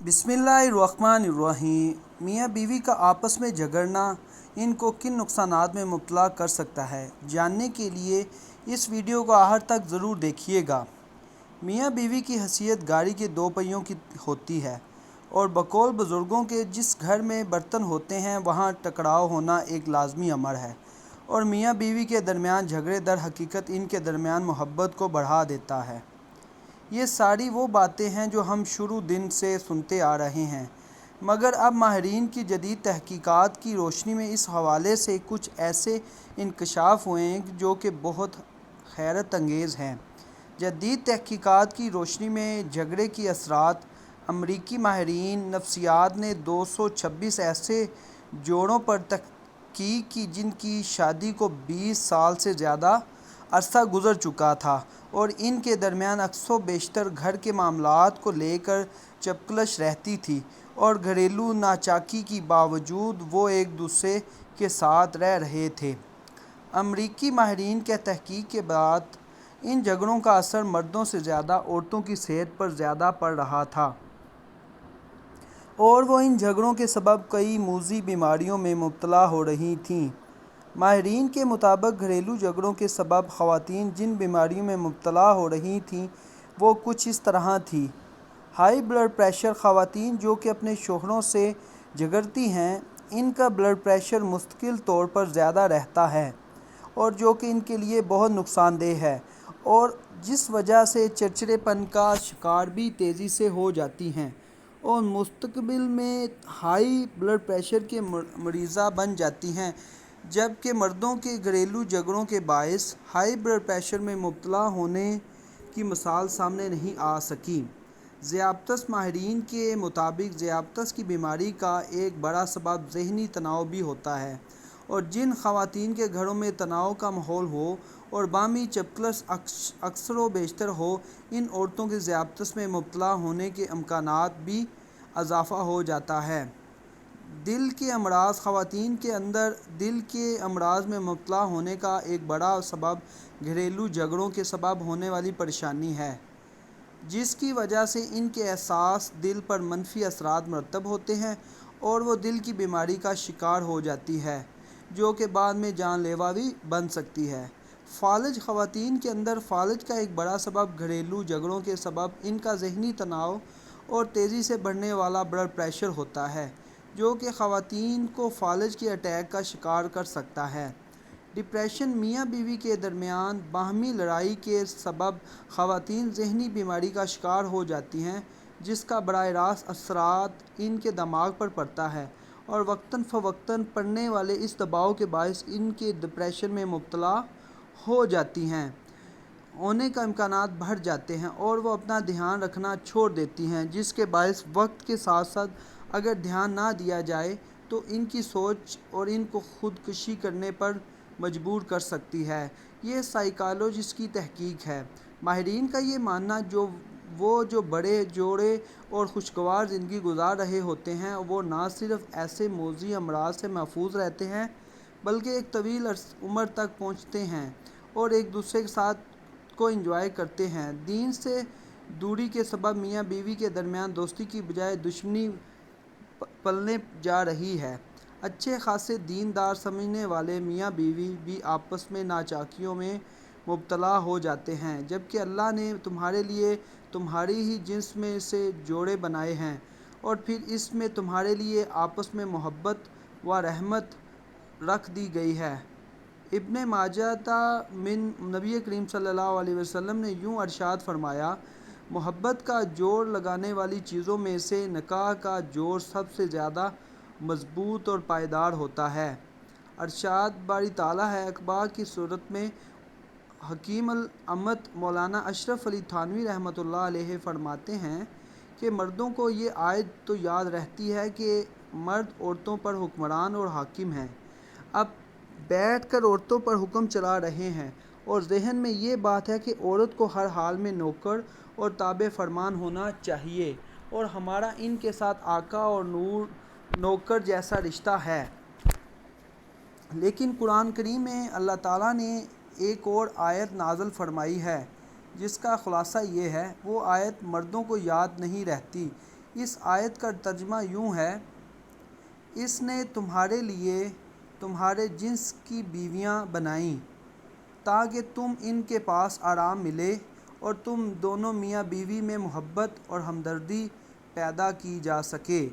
बिस्मिल्लाहिर्रहमानिर्रहीम। मियाँ बीवी का आपस में झगड़ना इनको किन नुकसानात में मुब्तला कर सकता है, जानने के लिए इस वीडियो को आखिर तक ज़रूर देखिएगा। मियाँ बीवी की हैसियत गाड़ी के दो पहियों की होती है और बकौल बुज़ुर्गों के जिस घर में बर्तन होते हैं वहाँ टकराव होना एक लाजमी अमर है और मियाँ बीवी के दरमियान झगड़े दर हकीकत इनके दरमियान मोहब्बत को बढ़ा देता है। ये सारी वो बातें हैं जो हम शुरू दिन से सुनते आ रहे हैं, मगर अब माहिरीन की जदीद तहकीकात की रोशनी में इस हवाले से कुछ ऐसे इंकशाफ हुए हैं जो कि बहुत हैरत अंगेज़ हैं। जदीद तहकीकात की रोशनी में झगड़े की असरात अमरीकी माहिरीन नफ्सियात ने 226 ऐसे जोड़ों पर तहकीक की जिनकी शादी को 20 साल से ज़्यादा अरसा गुज़र चुका था और इनके दरमियान अक्सर बेशतर घर के मामलात को लेकर चपकलश रहती थी और घरेलू नाचाकी की बावजूद वो एक दूसरे के साथ रह रहे थे। अमरीकी माहिरीन के तहकीक के बाद इन झगड़ों का असर मर्दों से ज़्यादा औरतों की सेहत पर ज़्यादा पड़ रहा था और वो इन झगड़ों के सबब कई मूज़ी बीमारियों में मुब्तला हो रही थीं। माहिरीन के मुताबिक घरेलू झगड़ों के सबब ख़वातीन जिन बीमारियों में मुब्तला हो रही थीं वो कुछ इस तरह थी। High blood pressure. ख़वातीन जो कि अपने शोहरों से झगड़ती हैं, इनका ब्लड प्रेशर मुस्तकिल तौर पर ज़्यादा रहता है और जो कि इनके लिए बहुत नुकसानदेह है और जिस वजह से चिड़चिड़ेपन का शिकार भी तेज़ी से हो जाती हैं और मुस्तकबिल में हाई ब्लड प्रेशर के मरीज़ा बन जाती हैं, जबकि मर्दों के घरेलू झगड़ों के बायस हाई ब्लड प्रेशर में मुब्तला होने की मिसाल सामने नहीं आ सकी। ज़ियाबतस। माहिरीन के मुताबिक ज़ियाबतस की बीमारी का एक बड़ा सबब ज़हनी तनाव भी होता है और जिन ख़वातीन के घरों में तनाव का माहौल हो और बामी चपकलस अक्सर व बेशतर हो, इन औरतों के ज़ियाबतस में मुब्तला होने के इम्कानात भी इजाफ़ा हो जाता है। दिल के अमराज़। ख़वातीन के अंदर दिल के अमराज़ में मुब्तला होने का एक बड़ा सबब घरेलू झगड़ों के सबब होने वाली परेशानी है, जिसकी वजह से इनके एहसास दिल पर मनफी असरात मरतब होते हैं और वो दिल की बीमारी का शिकार हो जाती है जो कि बाद में जानलेवा भी बन सकती है। फालज। ख़वातीन के अंदर फालज का एक बड़ा सबब घरेलू झगड़ों के सबब इनका ज़हनी तनाव और तेज़ी से बढ़ने वाला ब्लड प्रेशर होता है जो कि ख़वातीन को फालज के अटैक का शिकार कर सकता है। डिप्रेशन। मियाँ बीवी के दरमियान बाहमी लड़ाई के सबब ख़वातीन ज़हनी बीमारी का शिकार हो जाती हैं जिसका बराह रास्त असरात इनके दिमाग पर पड़ता है और वक्तन फ़वक्तन पड़ने वाले इस दबाव के बायस इनके डिप्रेशन में मुब्तला हो जाती हैं होने का इम्कानात बढ़ जाते हैं और वो अपना ध्यान रखना छोड़ देती हैं, जिसके बायस वक्त के साथ साथ अगर ध्यान ना दिया जाए तो इनकी सोच और इनको ख़ुदकुशी करने पर मजबूर कर सकती है। ये साइकोलॉजिस्ट की तहकीक है। माहिरीन का ये मानना जो बड़े जोड़े और खुशगवार ज़िंदगी गुजार रहे होते हैं वो ना सिर्फ ऐसे मौजी अमराज से महफूज रहते हैं बल्कि एक तवील उम्र तक पहुँचते हैं और एक दूसरे के साथ को एंजॉय करते हैं। दीन से दूरी के सबब मियाँ बीवी के दरमियान दोस्ती की बजाय दुश्मनी पलने जा रही है। अच्छे खासे दीनदार समझने वाले मियाँ बीवी भी आपस में नाचाकियों में मुब्तला हो जाते हैं, जबकि अल्लाह ने तुम्हारे लिए तुम्हारी ही जिन्स में से जोड़े बनाए हैं और फिर इसमें तुम्हारे लिए आपस में मोहब्बत व रहमत रख दी गई है। इब्ने माजाता मिन नबी करीम सल्लल्लाहु अलैहि वसल्लम ने यूँ अरशाद फरमाया, मोहब्बत का जोड़ लगाने वाली चीज़ों में से निकाह का जोड़ सबसे ज़्यादा मजबूत और पायदार होता है। अरशाद बारी ताला है। अखबार की सूरत में हकीम अल अम्मत मौलाना अशरफ अली थानवी रहमतुल्लाह अलैहि फरमाते हैं कि मर्दों को ये आयत तो याद रहती है कि मर्द औरतों पर हुक्मरान और हाकिम हैं, अब बैठकर औरतों पर हुक्म चला रहे हैं और जहन में ये बात है कि औरत को हर हाल में नौकर और ताबे फरमान होना चाहिए और हमारा इनके साथ आका और नौकर जैसा रिश्ता है। लेकिन कुरान करीम में अल्लाह ताला ने एक और आयत नाज़िल फरमाई है जिसका ख़ुलासा ये है, वो आयत मर्दों को याद नहीं रहती اس آیت کا ترجمہ یوں ہے: اس نے تمہارے لیے تمہارے جنس کی بیویاں بنائیں تاکہ تم ان کے پاس آرام ملے اور تم دونوں میاں بیوی میں محبت اور ہمدردی پیدا کی جا سکے۔